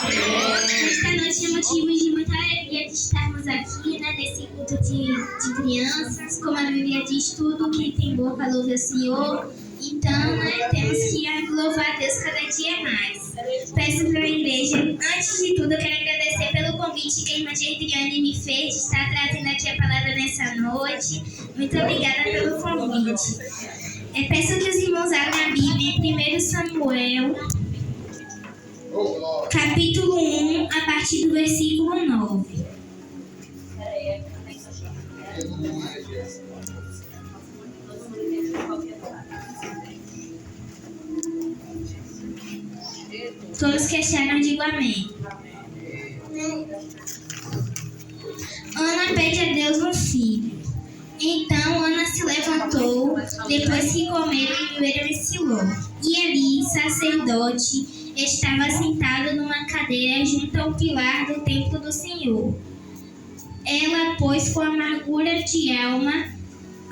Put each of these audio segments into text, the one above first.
Esta noite é motivo de muita alegria de estarmos aqui, nesse culto de crianças. Como a Bíblia diz, tudo que tem boca louve ao Senhor. Então, temos que louvar a Deus cada dia mais. Peço para a igreja, antes de tudo, eu quero agradecer pelo convite que a irmã Adriane me fez de estar trazendo aqui a palavra nessa noite. Muito obrigada pelo convite. Peço que os irmãos abram a Bíblia em 1 Samuel, capítulo 1, a partir do versículo 9. Todos que acharam, digam amém. Ana pede a Deus um filho. Então Ana se levantou, depois que comeram e beberam em Siló. E ali, sacerdote, estava sentado numa cadeira junto ao pilar do templo do Senhor. Ela, pois, com amargura de alma,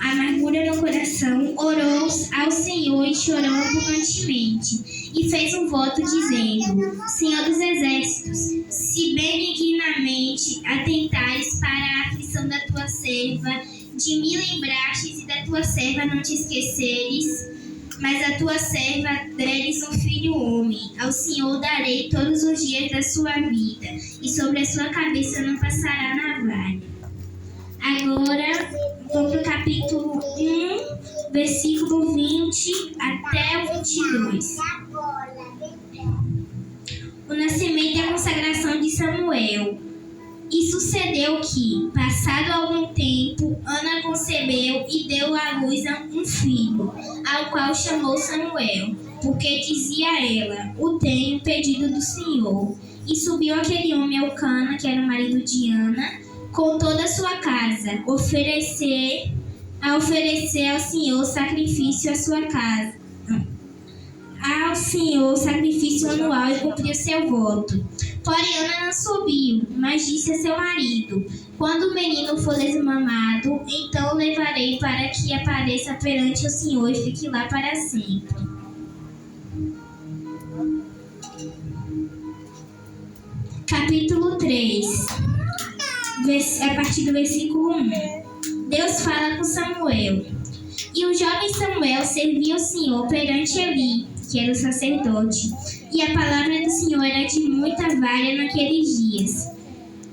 amargura no coração, orou ao Senhor e chorou abundantemente, e fez um voto dizendo: Senhor dos exércitos, se benignamente atentares para a aflição da tua serva, de mim lembrastes e da tua serva não te esqueceres, mas a tua serva deres um filho homem. Ao Senhor darei todos os dias da sua vida, e sobre a sua cabeça não passará navalha. Agora, vamos para o capítulo 1, versículo 20 até o 22. O nascimento e a consagração de Samuel. E sucedeu que, passado algum tempo, Ana concebeu e deu à luz a um filho, ao qual chamou Samuel, porque dizia ela: O tenho pedido do Senhor. E subiu aquele homem ao Cana, que era o marido de Ana, com toda a sua casa, a oferecer ao Senhor sacrifício à sua casa, ao Senhor sacrifício anual, e cumpriu seu voto. Porém Ana não subiu, mas disse a seu marido: Quando o menino for desmamado, então o levarei para que apareça perante o Senhor e fique lá para sempre. Capítulo 3, a partir do versículo 1. Deus fala com Samuel. E o jovem Samuel servia o Senhor perante Eli, que era o sacerdote, e a palavra do Senhor era de muita valia naqueles dias.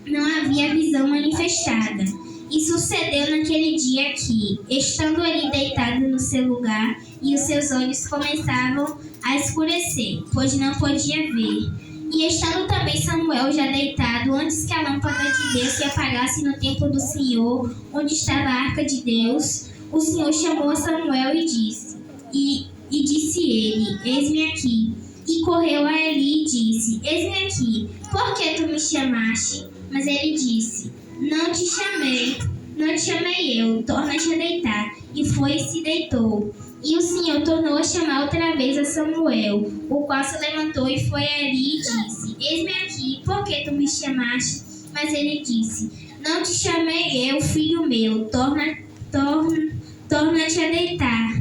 Não havia visão manifestada. E sucedeu naquele dia que, estando ali deitado no seu lugar, e os seus olhos começavam a escurecer, pois não podia ver. E estando também Samuel já deitado, antes que a lâmpada de Deus se apagasse no templo do Senhor, onde estava a arca de Deus, o Senhor chamou a Samuel e disse ele: Eis-me aqui. E correu a Eli e disse: Eis-me aqui, por que tu me chamaste? Mas ele disse: Não te chamei eu, torna-te a deitar. E foi e se deitou. E o Senhor tornou a chamar outra vez a Samuel, o qual se levantou e foi a Eli e disse: Eis-me aqui, por que tu me chamaste? Mas ele disse: Não te chamei eu, filho meu, torna-te a deitar.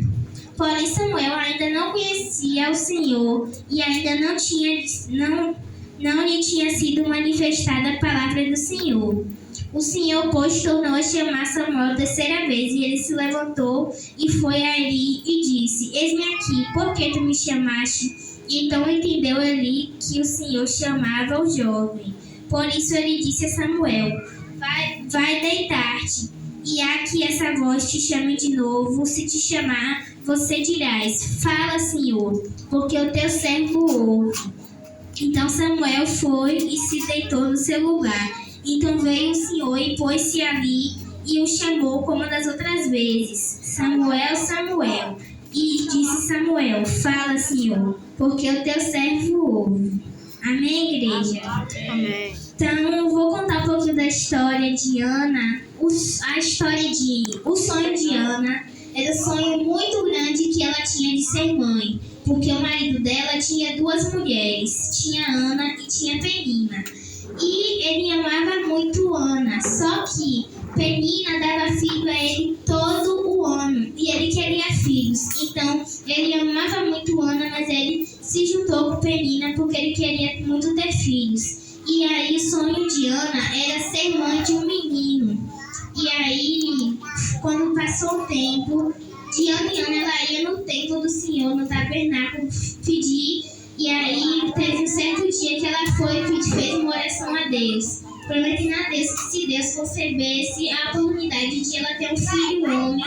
Porém Samuel ainda não conhecia o Senhor, e ainda não lhe tinha sido manifestada a palavra do Senhor. O Senhor, pois, tornou a chamar Samuel terceira vez, e ele se levantou e foi a Eli e disse: Eis-me aqui, por que tu me chamaste? E então entendeu Eli que o Senhor chamava o jovem. Por isso ele disse a Samuel: Vai deitar-te, e há que essa voz te chame de novo. Se te chamar, você dirás: Fala, Senhor, porque o teu servo ouve. Então Samuel foi e se deitou no seu lugar. Então veio o Senhor e pôs-se ali e o chamou como das outras vezes: Samuel, Samuel. E disse Samuel: Fala, Senhor, porque o teu servo ouve. Amém, igreja? Amém. Então eu vou contar um pouquinho da história de Ana. O sonho de Ana era um sonho muito grande que ela tinha de ser mãe, porque o marido dela tinha duas mulheres, tinha Ana e tinha Penina. E ele amava muito Ana, só que Penina dava filho a ele todo o ano, e ele queria filhos. Então, ele amava muito Ana, mas ele se juntou com Penina porque ele queria muito ter filhos. E aí o sonho de Ana era ser mãe de um menino. E aí, quando passou o tempo, de ano em ano ela ia no templo do Senhor, no tabernáculo, pedir. E aí teve um certo dia que ela foi e fez uma oração a Deus, prometendo a Deus que se Deus concebesse a oportunidade de ela ter um filho homem,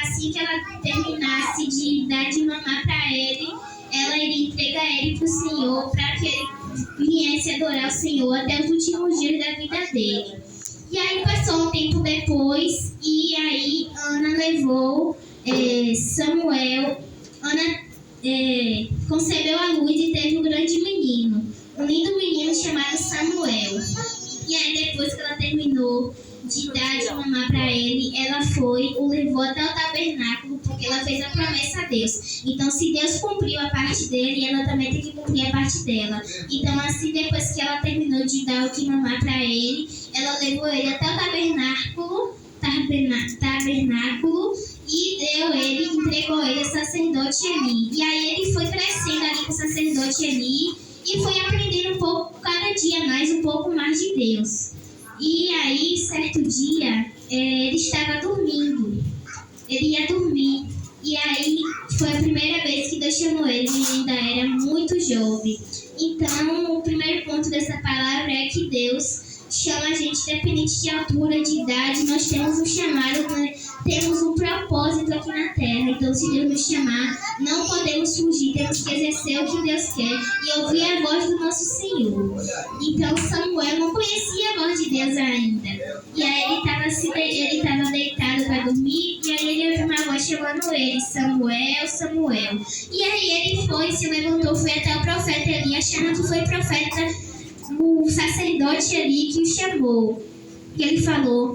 assim que ela terminasse de dar de mamar para ele, ela iria entregar ele para o Senhor, para que ele viesse adorar o Senhor até os últimos dias da vida dele. E aí passou um tempo depois, e aí Ana levou Samuel. Ana concebeu a luz e teve um grande menino, um lindo menino chamado Samuel. E aí depois que ela terminou de dar de mamar para ele, ela o levou até o tabernáculo, porque ela fez a promessa a Deus. Então, se Deus cumpriu a parte dele, ela também tem que cumprir a parte dela. Então, assim, depois que ela terminou de dar o que mamar para ele, ela levou ele até o tabernáculo e entregou ele ao sacerdote Eli. E aí ele foi crescendo ali com o sacerdote Eli e foi aprendendo um pouco, cada dia mais, um pouco mais de Deus. E aí, certo dia, ele estava dormindo. Ele ia dormir. E aí, foi a primeira vez que Deus chamou ele. Ele ainda era muito jovem. Então, o primeiro ponto dessa palavra é que Deus chama a gente, independente de altura, de idade. Nós temos um chamado, temos um propósito aqui na Terra. Então, se Deus nos chamar, não podemos fugir. Temos que exercer o que Deus quer e ouvir a voz do nosso Senhor. Então, Samuel não conhecia a voz de Deus ainda. E aí, ele estava deitado para dormir. E aí, ele ouviu uma voz chamando ele: Samuel, Samuel. E aí, ele se levantou, foi até o profeta Eli, achando que foi o sacerdote ali que o chamou. E ele falou: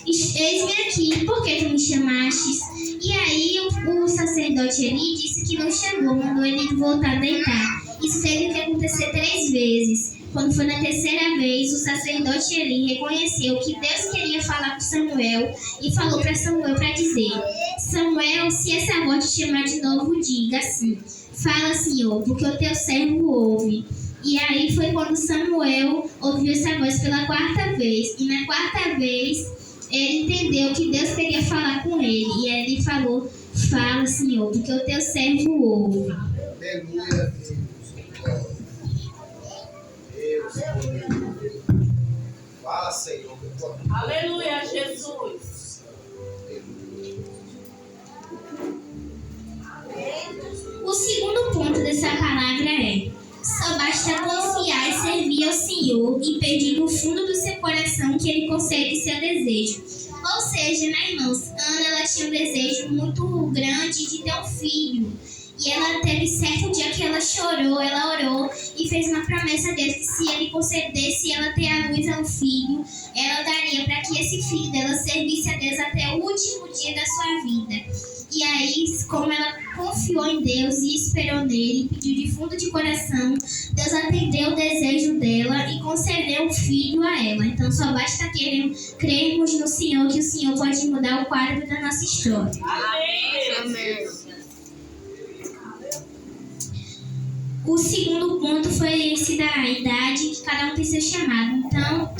eis-me aqui, por que tu me chamastes? E aí o sacerdote Eli disse que não chamou, mandou ele voltar a deitar. Isso teve que acontecer 3 vezes. Quando foi na 3ª vez, o sacerdote Eli reconheceu que Deus queria falar com Samuel e falou para Samuel para dizer: Samuel, se essa voz te chamar de novo, diga assim: fala, Senhor, porque o teu servo ouve. E aí foi quando Samuel ouviu essa voz pela 4ª vez. E na 4ª vez, ele entendeu que Deus queria falar com ele. E aí ele falou: fala, Senhor, porque o teu servo ouve. Aleluia. Fala, Senhor. Aleluia, Jesus. O segundo ponto dessa palavra é: só basta confiar e servir ao Senhor e pedir do fundo do seu coração que Ele concede seu desejo. Ou seja, né, irmãos? Ana, ela tinha um desejo muito grande de ter um filho. E ela teve certo dia que ela chorou, ela orou e fez uma promessa a Deus que se Ele concedesse ela ter a luz ao filho, ela daria para que esse filho dela servisse a Deus até o último dia da sua vida. E aí, como ela confiou em Deus e esperou nele, pediu de fundo de coração, Deus atendeu o desejo dela e concedeu um filho a ela. Então, só basta crermos no Senhor, que o Senhor pode mudar o quadro da nossa história. Amém. O segundo ponto foi esse da idade, que cada um tem seu chamado. Então,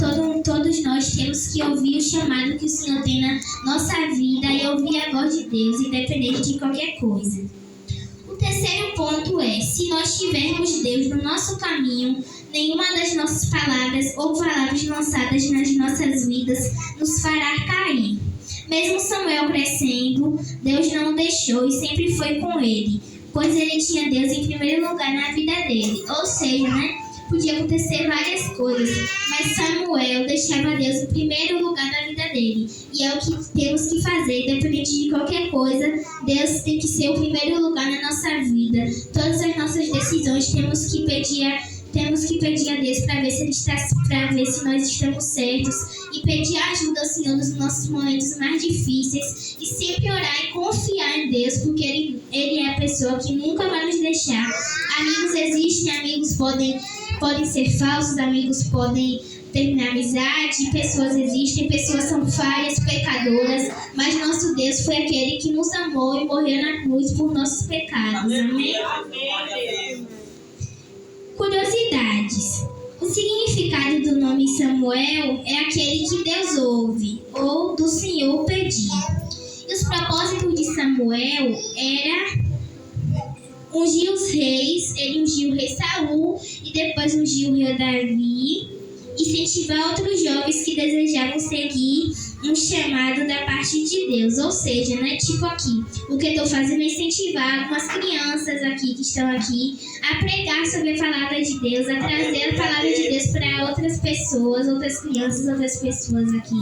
todos nós temos que ouvir o chamado que o Senhor tem na nossa vida e ouvir a voz de Deus, independente de qualquer coisa. O terceiro ponto é: se nós tivermos Deus no nosso caminho, nenhuma das nossas palavras ou palavras lançadas nas nossas vidas nos fará cair. Mesmo Samuel crescendo, Deus não o deixou e sempre foi com ele, pois ele tinha Deus em primeiro lugar na vida dele. Ou seja, podia acontecer várias coisas, mas Samuel deixava Deus em primeiro lugar na vida dele. E é o que temos que fazer, independente de qualquer coisa. Deus tem que ser o primeiro lugar na nossa vida. Todas as nossas decisões temos que pedir temos que pedir a Deus para ver se nós estamos certos e pedir ajuda ao Senhor nos nossos momentos mais difíceis e sempre orar e confiar em Deus, porque Ele é a pessoa que nunca vai nos deixar. Amigos existem, amigos podem ser falsos, amigos podem terminar amizade, pessoas existem, pessoas são falhas, pecadoras, mas nosso Deus foi aquele que nos amou e morreu na cruz por nossos pecados. Amém? Curiosidades. O significado do nome Samuel é aquele que Deus ouve, ou do Senhor pedir. E os propósitos de Samuel era ungir os reis, ele ungiu o rei Saul e depois ungiu o rei Davi, incentivar outros jovens que desejavam seguir um chamado da parte de Deus. Ou seja, né, tipo aqui, o que eu estou fazendo é incentivar algumas crianças aqui que estão aqui a pregar sobre a palavra de Deus, a trazer a palavra de Deus para outras pessoas, outras crianças, outras pessoas aqui.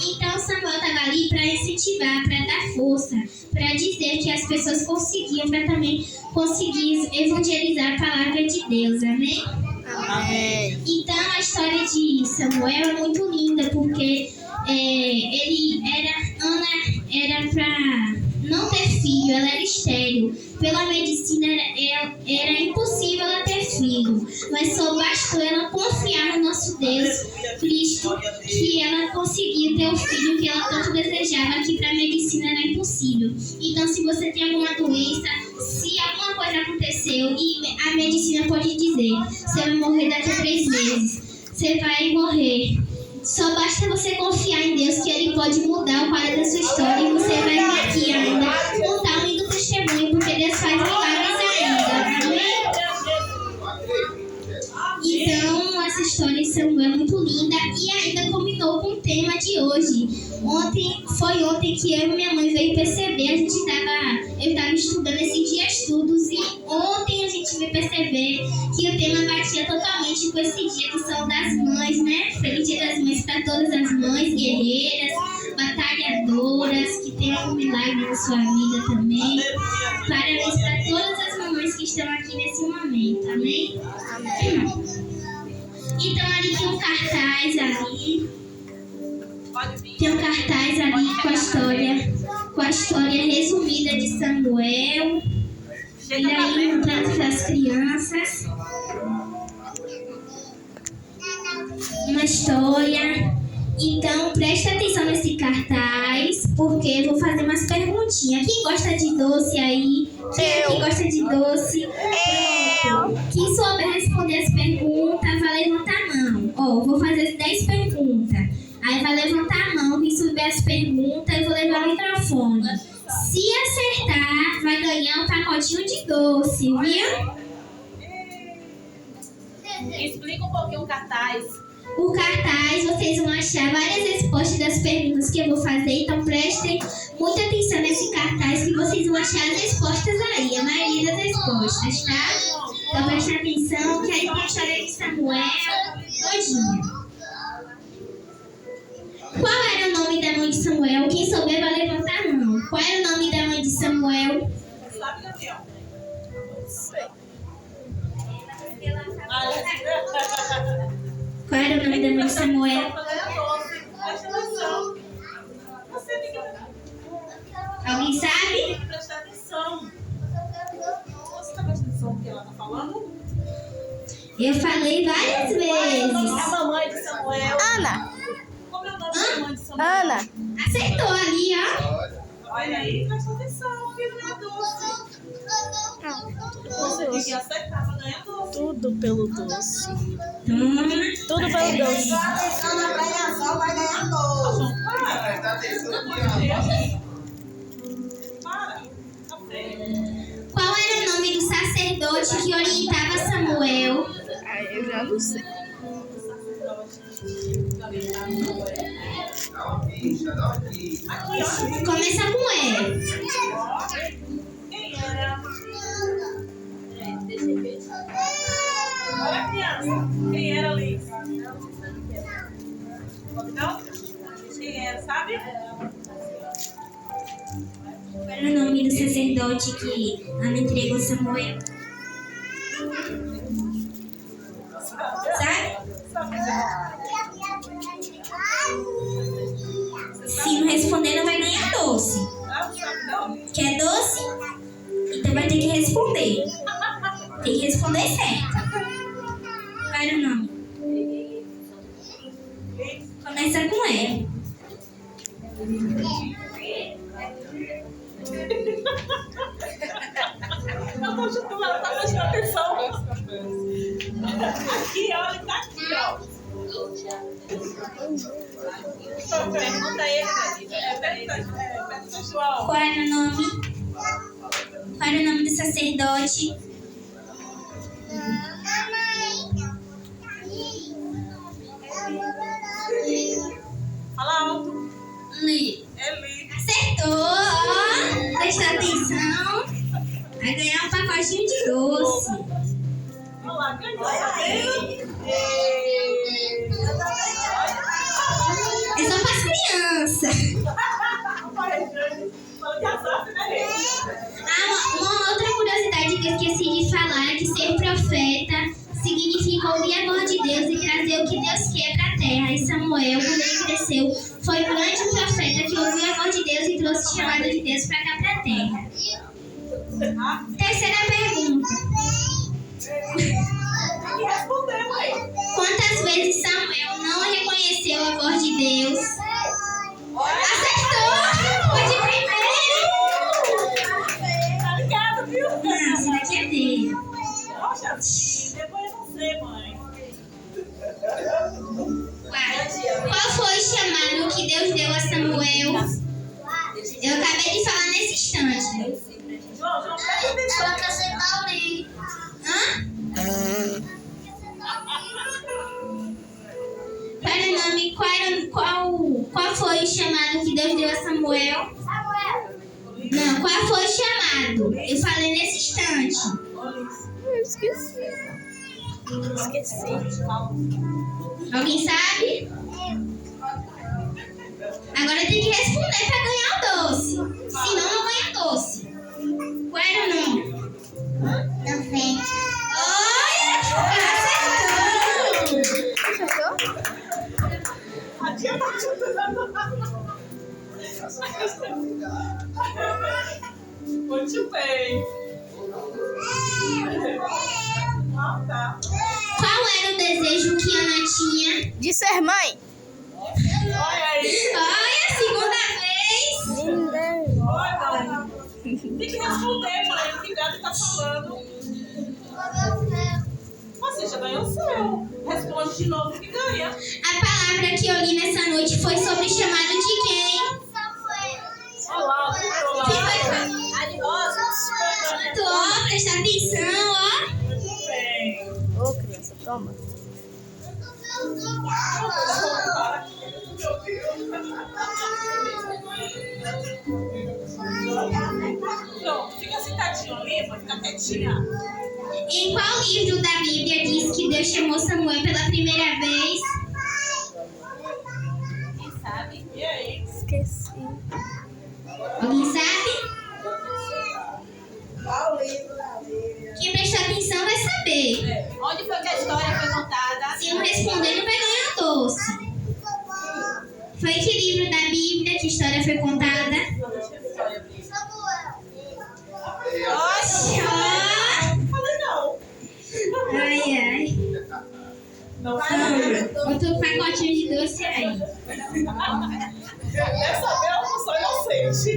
Então Samuel estava ali para incentivar, para dar força, para dizer que as pessoas conseguiam, para também conseguir evangelizar a palavra de Deus. Amém? Amém. Então a história de Samuel é muito linda, porque Ana era para não ter filho, ela era estéril. Pela medicina era impossível ela ter filho, mas só bastou ela confiar no nosso Deus Cristo que ela conseguia ter o filho que ela tanto desejava, que para a medicina era impossível. Então, se você tem alguma doença, se alguma coisa aconteceu e a medicina pode dizer, você vai morrer daqui a 3 meses, você vai morrer. Só basta você confiar em Deus que Ele pode mudar o quadro da sua história e você vai vir aqui ainda contar um lindo testemunho, porque Deus faz milagres ainda. Amém? Então, essa história de Samuel é muito linda e ainda combinou com o tema de hoje. Foi ontem que eu e minha mãe veio perceber, eu estava estudando esses dias estudos e ontem a gente veio perceber que o tema batia totalmente com esse dia que são das mães, né? Feliz Dia das Mães para todas as mães guerreiras, batalhadoras, que tenham um milagre na sua vida também. Parabéns para todas as mamães que estão aqui nesse momento, amém? Então ali tem um cartaz ali. Tem um cartaz ali com a história resumida de Samuel. E aí, para as crianças. Uma história. Então, presta atenção nesse cartaz, porque eu vou fazer umas perguntinhas. Quem gosta de doce aí? Quem gosta de doce? Quem souber responder as perguntas, vai levantar a mão. Vou fazer 10 perguntas. Aí vai levantar a mão, quem souber as perguntas, eu vou levar o microfone. Se acertar, vai ganhar um pacotinho de doce, viu? Explica um pouquinho o cartaz. O cartaz, vocês vão achar várias respostas das perguntas que eu vou fazer, então prestem muita atenção nesse cartaz que vocês vão achar as respostas aí, a maioria das respostas, tá? Então prestem atenção, que aí tem a história de Samuel, todinha. Qual era o nome da mãe de Samuel? Quem souber vai levantar a mão. Qual era o nome da mãe de Samuel? Sabe, Gabriel? Qual era o nome da mãe de Samuel? Presta atenção. Você tem que Alguém sabe? prestar atenção. Você está prestando atenção no que ela está falando? Eu falei várias A vezes. mamãe de Samuel. Ana. Como é o nome da mãe de Samuel? Ana. Acertou ali, ó. Olha aí, presta atenção, filho, não é doce. Você tem que acertar para ganhar doce. Tudo pelo doce. Toma. Tudo pelo doce. Atenção na premiação, vai ganhar doce. Presta atenção aqui, Para. Tá feio. Qual era o nome do sacerdote que orientava Samuel? Eu já não sei. Dá uma pista, dá uma pista. Começa com E. Quem era? Olha a criança. Quem era ali? Não? Quem era, sabe? Qual era o nome do sacerdote que Ana entregou Samuel? era o nome? Começa com E. Não tô chutando, ela tá prestando atenção. Aqui, olha, tá aqui, ó. Pergunta aí, pergunta, João. Qual era o nome? Qual era o nome do sacerdote? Fala alto. Li. Eli. Acertou! Ó. Presta atenção. Vai ganhar um pacotinho de doce. Olha lá, ganhou. É só para as crianças. Uma outra curiosidade que eu esqueci de falar é que ser profeta significa ouvir a voz de Deus e trazer o que Deus quer para a terra. E Samuel, quando ele cresceu, foi um grande profeta que ouviu a voz de Deus e trouxe o chamado de Deus para cá para a terra. Terceira pergunta. Tem que responder, mãe. Quantas vezes Samuel não reconheceu a voz de Deus? Acertou! Foi de primeira! Tá ligado, viu? Não, esse daqui é dele. Poxa, depois eu não sei, mãe. Qual foi o chamado que Deus deu a Samuel? Eu acabei de falar nesse instante. João, presta atenção. Hã? Qual era o nome? Qual foi o chamado que Deus deu a Samuel? Não, qual foi o chamado? Eu falei nesse instante. Eu esqueci. Alguém sabe? Agora tem que responder para ganhar o doce. Senão não ganha doce. Qual era o nome? Olha! Acertou! A tia tá chutando. Muito bem. Ah, tá. Qual era o desejo que Ana tinha? De ser mãe. Olha aí. Olha, segunda vez! Olha. Tem que responder, mãe. O que o gato tá falando. Você já ganhou o seu. Responde de novo que ganha. A palavra que eu li nessa noite foi sobre o chamado de quem? Olha lá, olha Quem lá. foi? Ó, presta atenção, ó. Muito bem. Ô, criança, toma. Não, fica sentadinho ali, vai ficar quietinha. Em qual livro da Bíblia diz que Deus chamou Samuel pela primeira vez? Quem sabe? E aí? Esqueci. Alguém sabe? Quem prestar atenção vai saber. Onde foi que a história foi contada? Se não responder, não vai ganhar doce. Foi em que livro da Bíblia que a história foi contada? Oxe, ó. Falei não. Ai, ai. Não Outro pacotinho de doce aí. Dessa vez eu não sou inocente.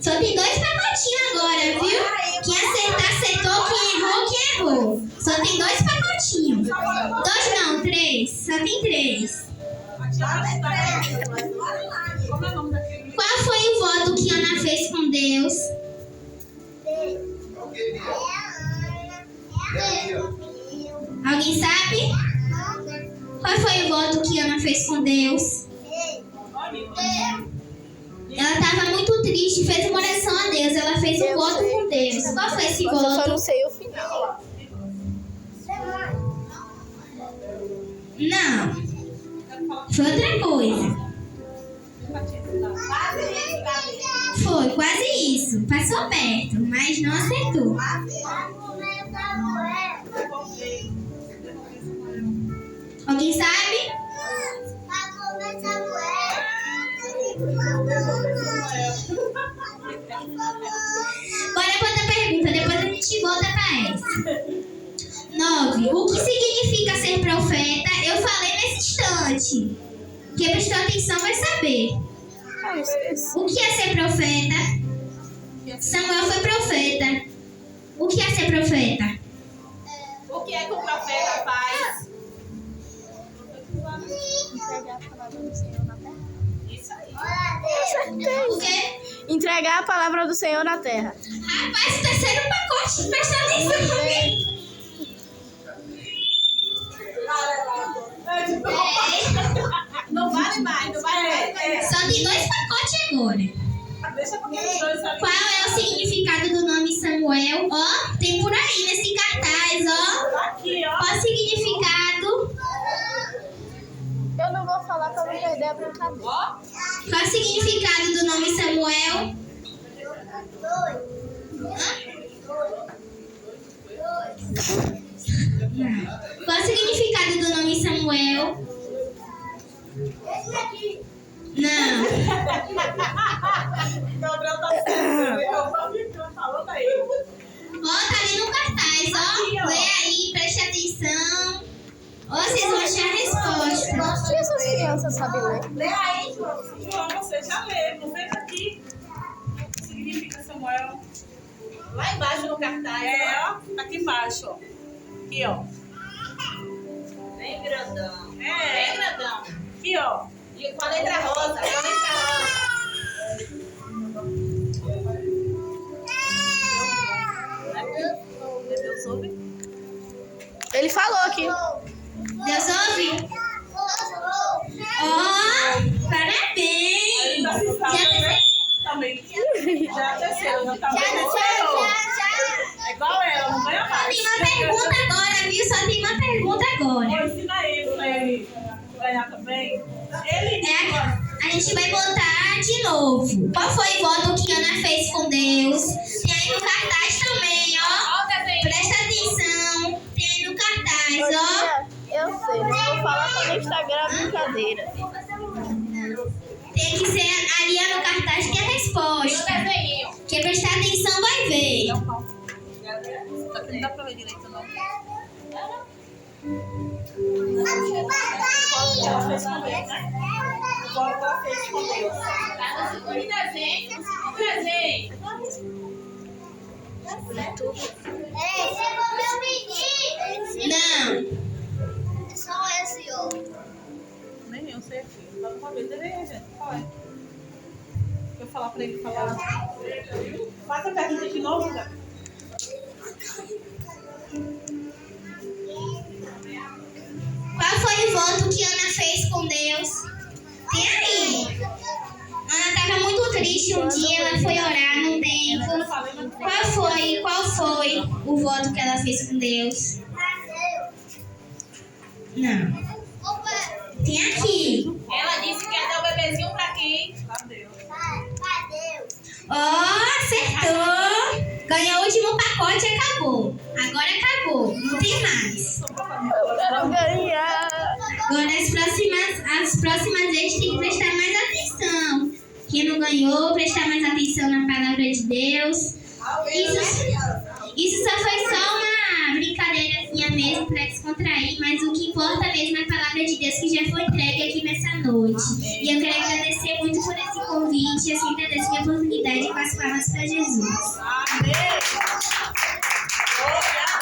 Só tem 2 pacotinhos agora, viu? Quem acertar, acertou. Quem errou, que errou. Só tem 2 pacotinhos. 2 não, 3. Só tem 3. Como é o nome daquele? Qual foi o voto que Ana fez com Deus? Alguém sabe? Qual foi o voto que Ana fez com Deus? Ela estava muito triste, fez uma oração a Deus. Ela fez um voto com Deus. Qual foi esse Mas eu só voto? não sei o final. Não. Foi outra coisa. Foi quase isso. Passou perto, mas não acertou. Alguém sabe? Bora para outra pergunta, depois a gente volta para essa. 9. O que significa ser pacote. Quem prestou atenção vai saber. Ah, eu esqueci. O que é ser profeta? Samuel foi profeta. O que é ser profeta? O que é que o profeta faz? Entregar a palavra do Senhor na terra. Isso aí. O quê? Entregar a palavra do Senhor na terra. Rapaz, o terceiro pacote, presta atenção comigo. Não vale mais, não vale mais. Só tem 2 pacotes agora. Deixa porque os dois ali. Qual é o significado do nome Samuel? Ó, tem por aí nesse cartaz, ó. Aqui, ó. Qual o significado? Eu não vou falar pra não perder a brincadeira. Ó. Qual o significado do nome Samuel? Qual o significado do nome Samuel? Não. Gabriel tá certo. Falou daí. Ó, tá ali no cartaz, ó. Lê aí, preste atenção. Ó, vocês vão achar a resposta. E essas crianças sabem ler? Lê aí, João. João, você já lê. Você tá aqui. O que significa Samuel? Lá embaixo no cartaz. É, ó. Aqui embaixo, ó. Aqui, ó. Bem grandão. É. Bem grandão. Aqui, ó. E com a letra rosa. Com a letra rosa. Deus ouve. Ele falou aqui. Deus ouve? Ó, parabéns. Também. Já é a terceira, já tá bem. É igual ela, não ganha Só mais. tem uma pergunta agora, viu? Só tem uma pergunta agora. Vou ensinar ele pra ele ganhar também. Ele. A gente vai botar de novo. Qual foi o voto que Ana fez com Deus? Tem aí no cartaz também, ó. Ó o desenho. Presta atenção. Tem aí no cartaz, ó. Eu sei, não vou falar pra no Instagram a brincadeira. Tem que ser ali ó, no cartaz que é a resposta. Quem prestar atenção vai ver. Só que não dá pra ver direito, não. Ela fez com Deus, né? Igual que ela fez com Deus. Tá no segundo desenho. No segundo desenho. Não. Só esse, ó. Nem eu sei aqui. Fala uma vez, desenho, gente. Qual é? Deixa eu falar pra ele falar. Faz a pergunta de novo, Gabi. Qual foi o voto que Ana fez com Deus? Tem aí. Ana estava muito triste um dia, ela foi orar num templo. Qual foi o voto que ela fez com Deus? Não. Tem aqui. Ela disse que ia dar o bebezinho pra quem? Cadê? Ó, acertou. Ganhou o último pacote e acabou. Agora acabou. Não tem mais. Eu quero ganhar. Agora as próximas vezes tem que prestar mais atenção. Quem não ganhou, prestar mais atenção na palavra de Deus. Isso só foi só uma brincadeirazinha mesmo para descontrair, mas o que importa mesmo é a palavra de Deus que já foi entregue aqui nessa noite. E eu quero agradecer muito por esse convite e assim agradeço a minha oportunidade com as palmas para Jesus. Amém! Glória a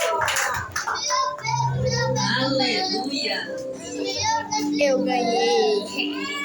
Deus! Aleluia. Eu ganhei.